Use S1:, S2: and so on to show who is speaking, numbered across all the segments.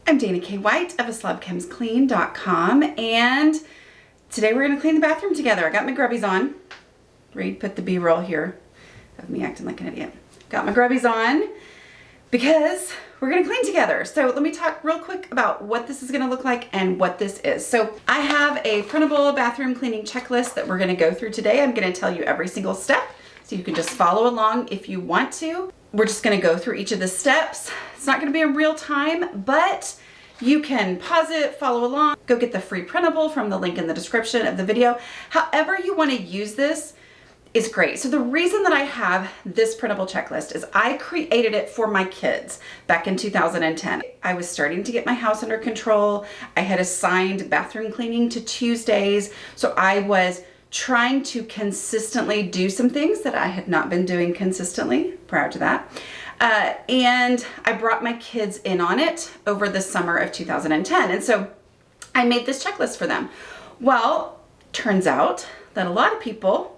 S1: I'm Dana K. White of aslobchemsclean.com, and today we're going to clean the bathroom together. I got my grubbies on. Reed put the B-roll here of me acting like an idiot. Got my grubbies on because we're going to clean together. So let me talk real quick about what this is going to look like and what this is. So I have a printable bathroom cleaning checklist that we're going to go through today. I'm going to tell you every single step so you can just follow along if you want to. We're just going to go through each of the steps. It's not going to be in real time, but you can pause it, follow along, go get the free printable from the link in the description of the video. However you want to use this is great. So the reason that I have this printable checklist is I created it for my kids back in 2010. I was starting to get my house under control. I had assigned bathroom cleaning to Tuesdays. So I was trying to consistently do some things that I had not been doing consistently prior to that. And I brought my kids in on it over the summer of 2010. And so I made this checklist for them. Well, turns out that a lot of people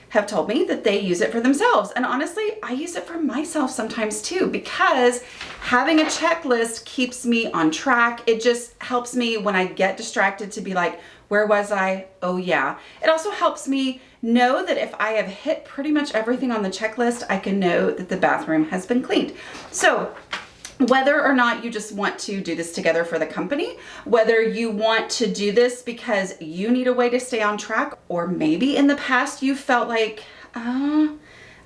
S1: have told me that they use it for themselves. And honestly, I use it for myself sometimes too, because having a checklist keeps me on track. It just helps me when I get distracted to be like, where was I? Oh yeah. It also helps me know that if I have hit pretty much everything on the checklist, I can know that the bathroom has been cleaned. So whether or not you just want to do this together for the company, whether you want to do this because you need a way to stay on track, or maybe in the past you felt like, am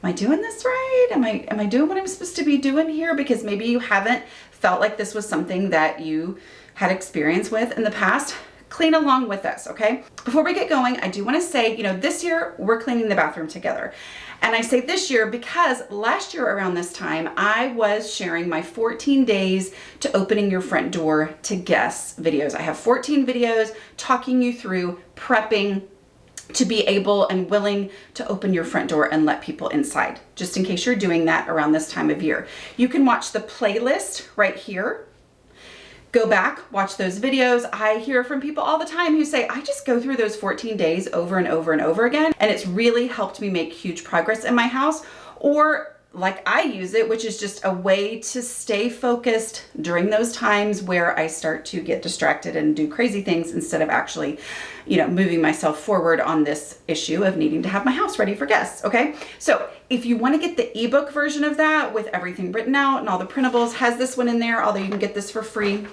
S1: I doing this right? Am I doing what I'm supposed to be doing here? Because maybe you haven't felt like this was something that you had experience with in the past. Clean along with us, okay? Before we get going, I do want to say, this year we're cleaning the bathroom together. And I say this year because last year around this time, I was sharing my 14 days to opening your front door to guests videos. I have 14 videos talking you through prepping to be able and willing to open your front door and let people inside, just in case you're doing that around this time of year. You can watch the playlist right here. Go back, watch those videos. I hear from people all the time who say, I just go through those 14 days over and over and over again, and it's really helped me make huge progress in my house. Or like I use it, which is just a way to stay focused during those times where I start to get distracted and do crazy things instead of actually, moving myself forward on this issue of needing to have my house ready for guests, okay? So if you want to get the ebook version of that with everything written out and all the printables, has this one in there, although you can get this for free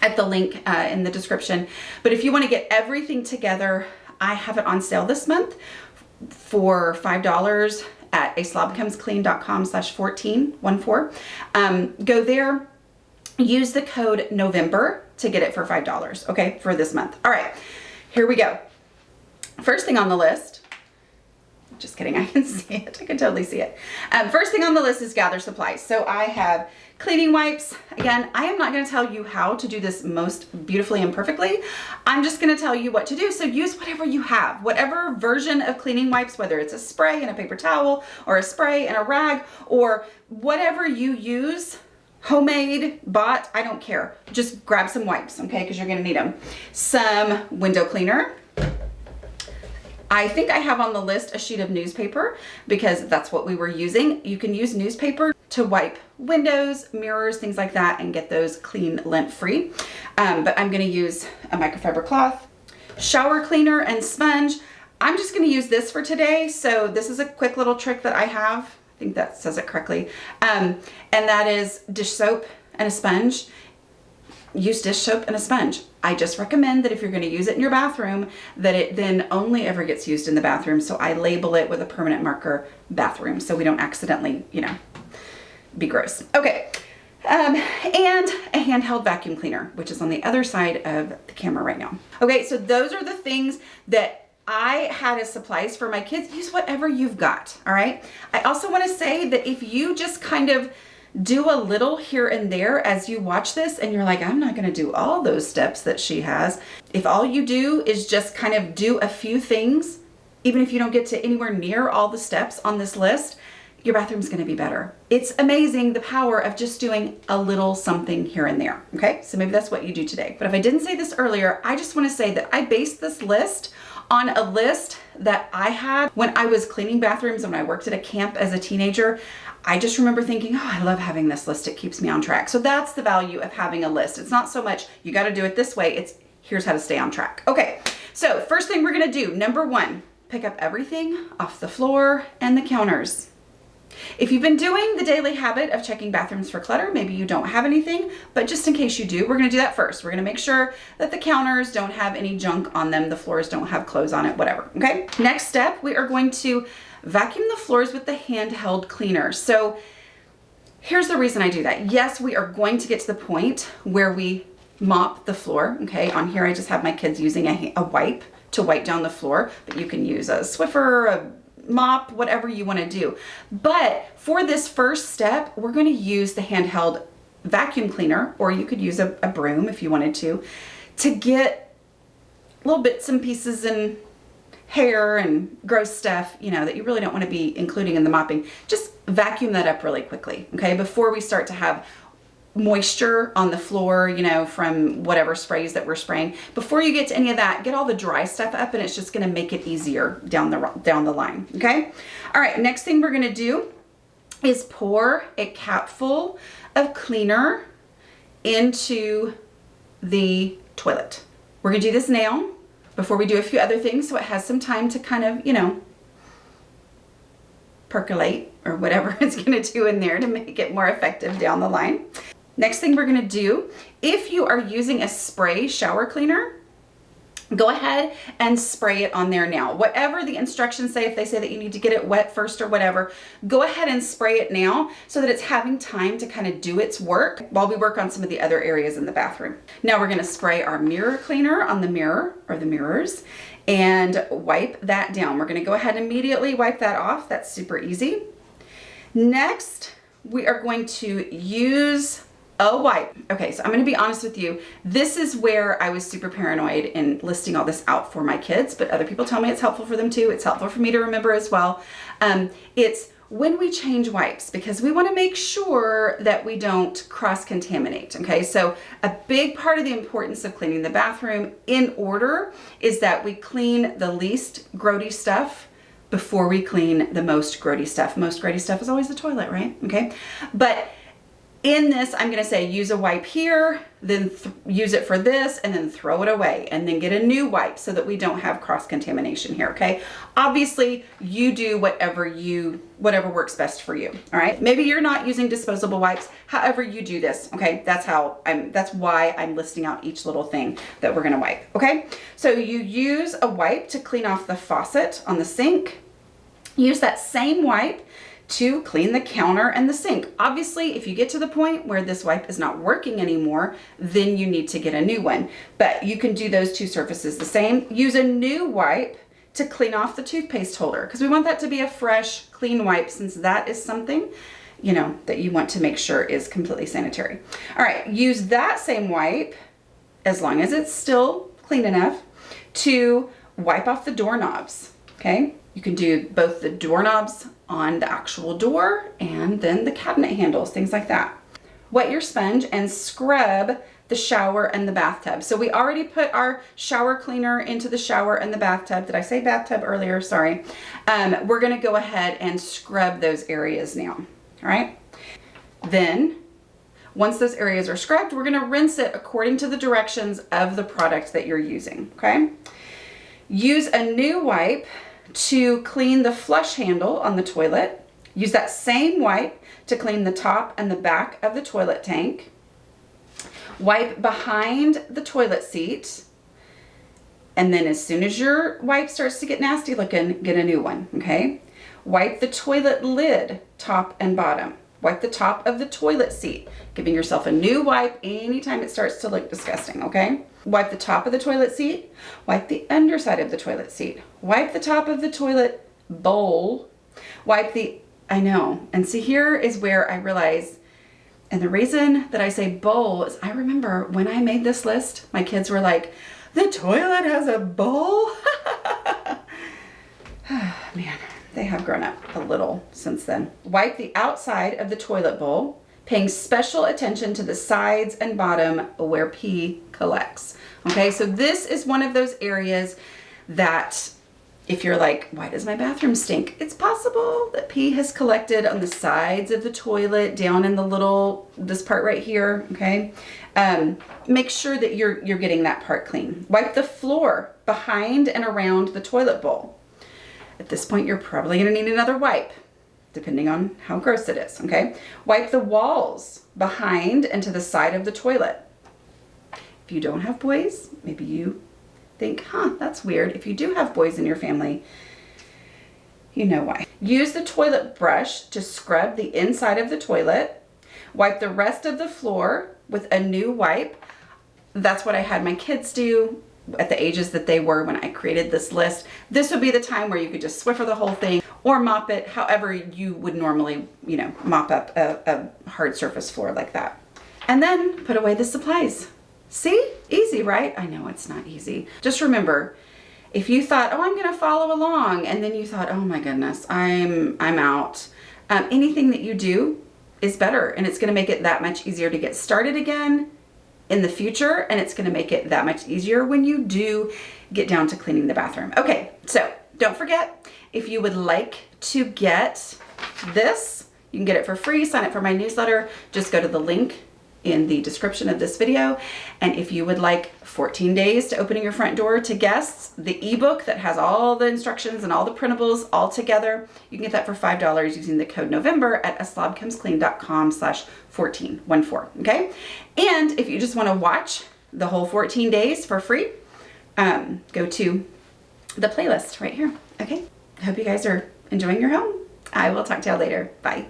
S1: at the link in the description. But if you want to get everything together, I have it on sale this month for $5 at aslobchemsclean.com/14. Go there, use the code November to get it for $5, okay, for this month. All right, here we go. First thing on the list, just kidding, I can see it. I can totally see it. First thing on the list is gather supplies. So I have cleaning wipes. Again, I am not going to tell you how to do this most beautifully and perfectly. I'm just going to tell you what to do. So use whatever you have, whatever version of cleaning wipes, whether it's a spray and a paper towel or a spray and a rag or whatever you use, homemade, bought, I don't care. Just grab some wipes, okay, because you're going to need them. Some window cleaner. I think I have on the list a sheet of newspaper because that's what we were using. You can use newspaper to wipe windows, mirrors, things like that, and get those clean, lint-free. But I'm gonna use a microfiber cloth, shower cleaner, and sponge. I'm just gonna use this for today. So this is a quick little trick that I have. I think that says it correctly. And that is dish soap and a sponge. Use dish soap and a sponge. I just recommend that if you're going to use it in your bathroom, that it then only ever gets used in the bathroom. So I label it with a permanent marker bathroom so we don't accidentally, be gross. Okay. And a handheld vacuum cleaner, which is on the other side of the camera right now. Okay. So those are the things that I had as supplies for my kids. Use whatever you've got. All right. I also want to say that if you just kind of do a little here and there as you watch this and you're like, I'm not going to do all those steps that she has. If all you do is just kind of do a few things, even if you don't get to anywhere near all the steps on this list, your bathroom's going to be better. It's amazing the power of just doing a little something here and there. Okay. So maybe that's what you do today. But if I didn't say this earlier, I just want to say that I based this list On a list that I had when I was cleaning bathrooms and when I worked at a camp as a teenager, I just remember thinking, oh, I love having this list. It keeps me on track. So that's the value of having a list. It's not so much you got to do it this way. It's here's how to stay on track. Okay, so first thing we're going to do, number one, pick up everything off the floor and the counters. If you've been doing the daily habit of checking bathrooms for clutter, maybe you don't have anything, but just in case you do, we're going to do that first. We're going to make sure that the counters don't have any junk on them, the floors don't have clothes on it, whatever, okay? Next step, we are going to vacuum the floors with the handheld cleaner. So here's the reason I do that. Yes, we are going to get to the point where we mop the floor, okay? On here, I just have my kids using a wipe to wipe down the floor, but you can use a Swiffer, a mop, whatever you want to do. But for this first step, we're going to use the handheld vacuum cleaner, or you could use a broom if you wanted to get little bits and pieces and hair and gross stuff, you know, that you really don't want to be including in the mopping. Just vacuum that up really quickly, okay? Before we start to have moisture on the floor, you know, from whatever sprays that we're spraying. Before you get to any of that, get all the dry stuff up, and it's just going to make it easier down the line, okay? All right, next thing we're going to do is pour a capful of cleaner into the toilet. We're going to do this now before we do a few other things, so it has some time to kind of, you know, percolate or whatever it's going to do in there to make it more effective down the line. Next thing we're going to do, if you are using a spray shower cleaner, go ahead and spray it on there now. Whatever the instructions say, if they say that you need to get it wet first or whatever, go ahead and spray it now so that it's having time to kind of do its work while we work on some of the other areas in the bathroom. Now we're going to spray our mirror cleaner on the mirror or the mirrors and wipe that down. We're going to go ahead and immediately wipe that off. That's super easy. Next, we are going to use a wipe. Okay, so I'm going to be honest with you. This is where I was super paranoid in listing all this out for my kids, but other people tell me it's helpful for them too. It's helpful for me to remember as well. It's when we change wipes, because we want to make sure that we don't cross-contaminate, okay? So a big part of the importance of cleaning the bathroom in order is that we clean the least grody stuff before we clean the most grody stuff. Most grody stuff is always the toilet, right? Okay, but in this, I'm going to say use a wipe here, then use it for this, and then throw it away, and then get a new wipe so that we don't have cross-contamination here, okay? Obviously, you do whatever works best for you, all right? Maybe you're not using disposable wipes, however you do this, okay? That's why I'm listing out each little thing that we're going to wipe, okay? So you use a wipe to clean off the faucet on the sink. Use that same wipe to clean the counter and the sink. Obviously, if you get to the point where this wipe is not working anymore, then you need to get a new one. But you can do those two surfaces the same. Use a new wipe to clean off the toothpaste holder, because we want that to be a fresh, clean wipe, since that is something, you know, that you want to make sure is completely sanitary. All right, use that same wipe, as long as it's still clean enough, to wipe off the doorknobs, okay? You can do both the doorknobs on the actual door and then the cabinet handles, things like that. Wet your sponge and scrub the shower and the bathtub. So we already put our shower cleaner into the shower and the bathtub. Did I say bathtub earlier? Sorry. We're gonna go ahead and scrub those areas now, all right? Then, once those areas are scrubbed, we're gonna rinse it according to the directions of the product that you're using, okay? Use a new wipe to clean the flush handle on the toilet. Use that same wipe to clean the top and the back of the toilet tank. Wipe behind the toilet seat. And then as soon as your wipe starts to get nasty looking, get a new one, okay? Wipe the toilet lid, top and bottom. Wipe the top of the toilet seat, giving yourself a new wipe anytime it starts to look disgusting, okay? Wipe the top of the toilet seat. Wipe the underside of the toilet seat. Wipe the top of the toilet bowl. I know, and see, here is where I realize, and the reason that I say bowl is I remember when I made this list, my kids were like, the toilet has a bowl? Man, they have grown up a little since then. Wipe the outside of the toilet bowl, paying special attention to the sides and bottom where pee collects. Okay, so this is one of those areas that if you're like, why does my bathroom stink? It's possible that pee has collected on the sides of the toilet, down in this part right here, okay? Make sure that you're getting that part clean. Wipe the floor behind and around the toilet bowl. At this point, you're probably gonna need another wipe, depending on how gross it is, okay? Wipe the walls behind and to the side of the toilet. If you don't have boys, maybe you think, that's weird. If you do have boys in your family, you know why. Use the toilet brush to scrub the inside of the toilet. Wipe the rest of the floor with a new wipe. That's what I had my kids do at the ages that they were when I created this list. This would be the time where you could just Swiffer the whole thing or mop it however you would normally, mop up a hard surface floor like that. And then put away the supplies. See? Easy, right? I know it's not easy. Just remember, if you thought, I'm going to follow along, and then you thought, oh my goodness, I'm out. Anything that you do is better, and it's going to make it that much easier to get started again in the future, and it's going to make it that much easier when you do get down to cleaning the bathroom. Okay, so don't forget, if you would like to get this, you can get it for free. Sign up for my newsletter. Just go to the link in the description of this video. And if you would like 14 days to opening your front door to guests, the ebook that has all the instructions and all the printables all together, you can get that for $5 using the code November at aslobcomesclean.com/14, okay? And if you just want to watch the whole 14 days for free, go to the playlist right here, okay? I hope you guys are enjoying your home. I will talk to y'all later. Bye.